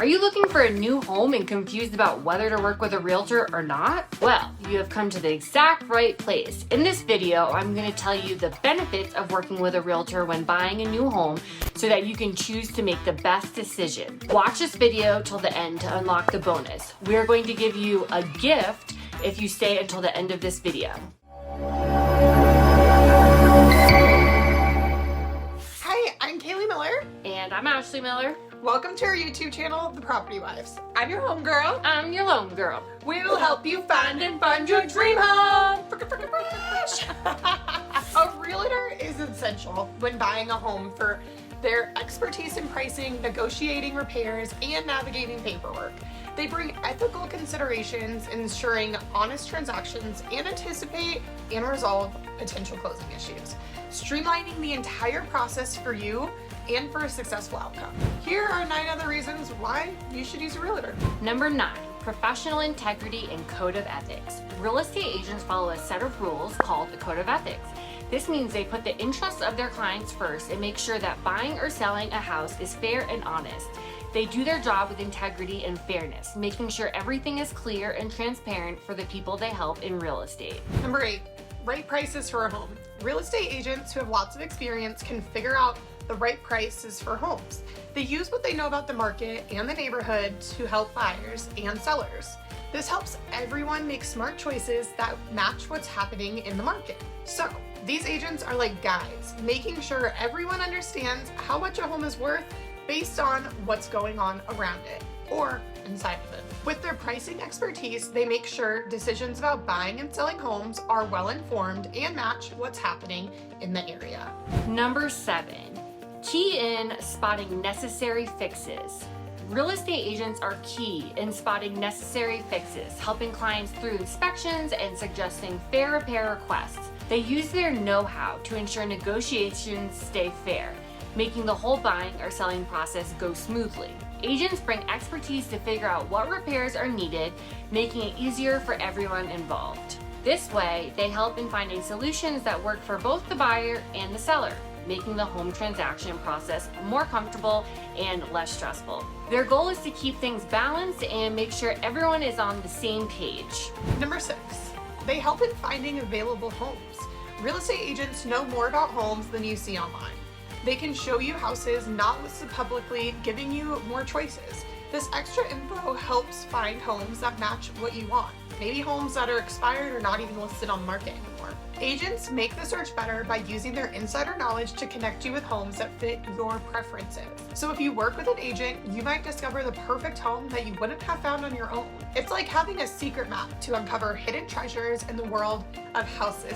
Are you looking for a new home and confused about whether to work with a realtor or not? Well, you have come to the exact right place. In this video, I'm going to tell you the benefits of working with a realtor when buying a new home so that you can choose to make the best decision. Watch this video till the end to unlock the bonus. We are going to give you a gift if you stay until the end of this video. Hi, I'm Kaylie Miller. And I'm Ashley Miller. Welcome to our YouTube channel, The Property Wives. I'm your home girl. I'm your loan girl. We will help you find and fund your dream home. A realtor is essential when buying a home for their expertise in pricing, negotiating repairs, and navigating paperwork. They bring ethical considerations, ensuring honest transactions, and anticipate and resolve potential closing issues, streamlining the entire process for you and for a successful outcome. Here are 9 other reasons why you should use a realtor. Number 9, professional integrity and code of ethics. Real estate agents follow a set of rules called the code of ethics. This means they put the interests of their clients first and make sure that buying or selling a house is fair and honest. They do their job with integrity and fairness, making sure everything is clear and transparent for the people they help in real estate. Number 8, right prices for a home. Real estate agents who have lots of experience can figure out the right prices for homes. They use what they know about the market and the neighborhood to help buyers and sellers. This helps everyone make smart choices that match what's happening in the market. So, these agents are like guides, making sure everyone understands how much a home is worth based on what's going on around it or inside of it. With their pricing expertise, they make sure decisions about buying and selling homes are well informed and match what's happening in the area. Number 7, key in spotting necessary fixes. Real estate agents are key in spotting necessary fixes, helping clients through inspections and suggesting fair repair requests. They use their know-how to ensure negotiations stay fair, making the whole buying or selling process go smoothly. Agents bring expertise to figure out what repairs are needed, making it easier for everyone involved. This way, they help in finding solutions that work for both the buyer and the seller, making the home transaction process more comfortable and less stressful. Their goal is to keep things balanced and make sure everyone is on the same page. Number 6, they help in finding available homes. Real estate agents know more about homes than you see online. They can show you houses not listed publicly, giving you more choices. This extra info helps find homes that match what you want. Maybe homes that are expired or not even listed on the market anymore. Agents make the search better by using their insider knowledge to connect you with homes that fit your preferences. So if you work with an agent, you might discover the perfect home that you wouldn't have found on your own. It's like having a secret map to uncover hidden treasures in the world of houses,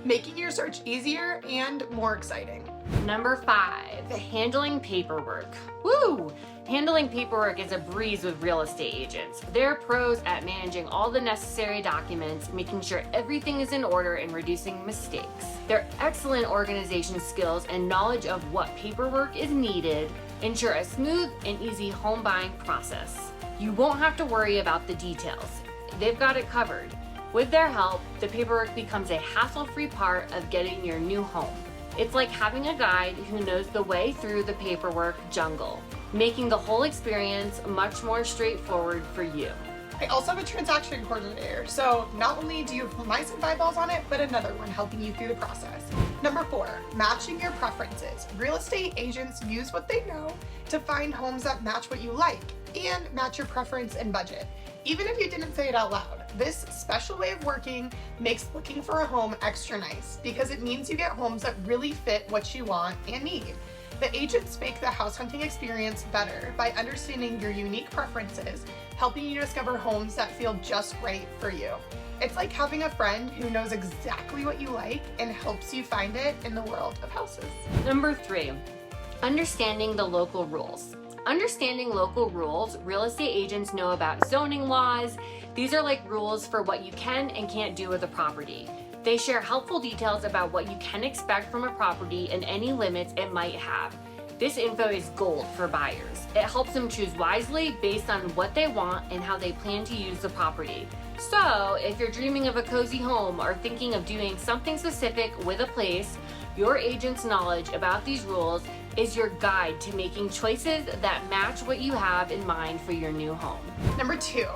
making your search easier and more exciting. Number 5, handling paperwork. Woo! Handling paperwork is a breeze with real estate agents. They're pros at managing all the necessary documents, making sure everything is in order and reducing mistakes. Their excellent organization skills and knowledge of what paperwork is needed ensure a smooth and easy home buying process. You won't have to worry about the details. They've got it covered. With their help, the paperwork becomes a hassle-free part of getting your new home. It's like having a guide who knows the way through the paperwork jungle, making the whole experience much more straightforward for you. I also have a transaction coordinator, so not only do you have my some eyeballs on it, but another one helping you through the process. Number 4, matching your preferences. Real estate agents use what they know to find homes that match what you like and match your preference and budget. Even if you didn't say it out loud, this special way of working makes looking for a home extra nice because it means you get homes that really fit what you want and need. The agents make the house hunting experience better by understanding your unique preferences, helping you discover homes that feel just right for you. It's like having a friend who knows exactly what you like and helps you find it in the world of houses. Number 3, understanding the local rules. Understanding local rules, real estate agents know about zoning laws. These are like rules for what you can and can't do with a property. They share helpful details about what you can expect from a property and any limits it might have. This info is gold for buyers. It helps them choose wisely based on what they want and how they plan to use the property. So, if you're dreaming of a cozy home or thinking of doing something specific with a place, your agent's knowledge about these rules is your guide to making choices that match what you have in mind for your new home. Number 2,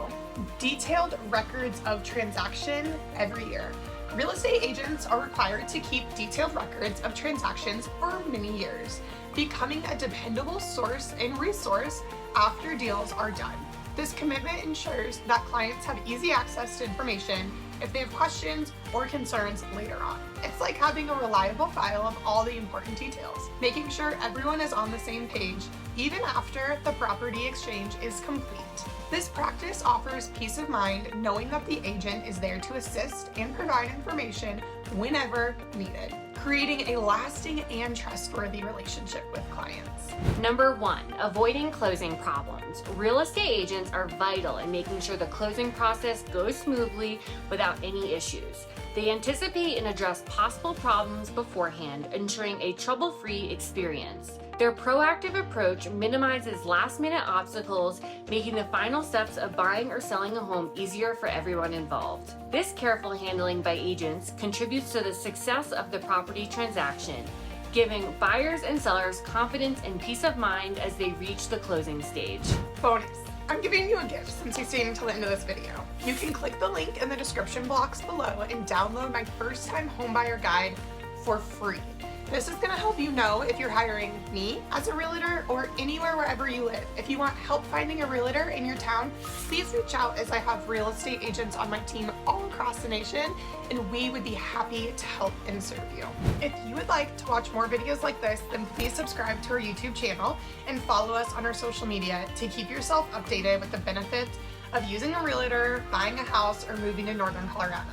detailed records of transaction every year. Real estate agents are required to keep detailed records of transactions for many years, becoming a dependable source and resource after deals are done. This commitment ensures that clients have easy access to information if they have questions or concerns later on. It's like having a reliable file of all the important details, making sure everyone is on the same page even after the property exchange is complete. This practice offers peace of mind knowing that the agent is there to assist and provide information whenever needed, creating a lasting and trustworthy relationship with clients. Number 1, avoiding closing problems. Real estate agents are vital in making sure the closing process goes smoothly without any issues. They anticipate and address possible problems beforehand, ensuring a trouble-free experience. Their proactive approach minimizes last-minute obstacles, making the final steps of buying or selling a home easier for everyone involved. This careful handling by agents contributes to the success of the property transaction, giving buyers and sellers confidence and peace of mind as they reach the closing stage. Bonus. I'm giving you a gift since you stayed until the end of this video. You can click the link in the description box below and download my first-time homebuyer guide for free. This is going to help you know if you're hiring me as a realtor or anywhere wherever you live. If you want help finding a realtor in your town, please reach out as I have real estate agents on my team all across the nation, and we would be happy to help and serve you. If you would like to watch more videos like this, then please subscribe to our YouTube channel and follow us on our social media to keep yourself updated with the benefits of using a realtor, buying a house, or moving to Northern Colorado.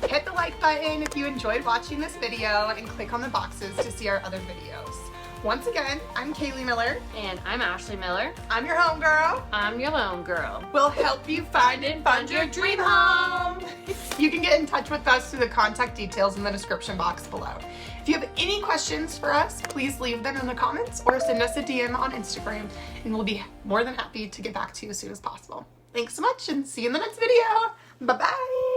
Hit the like button if you enjoyed watching this video and click on the boxes to see our other videos. Once again, I'm Kaylie Miller. And I'm Ashley Miller. I'm your home girl. I'm your loan girl. We'll help you find and fund your dream home. You can get in touch with us through the contact details in the description box below. If you have any questions for us, please leave them in the comments or send us a DM on Instagram, and we'll be more than happy to get back to you as soon as possible. Thanks so much, and see you in the next video. Bye-bye.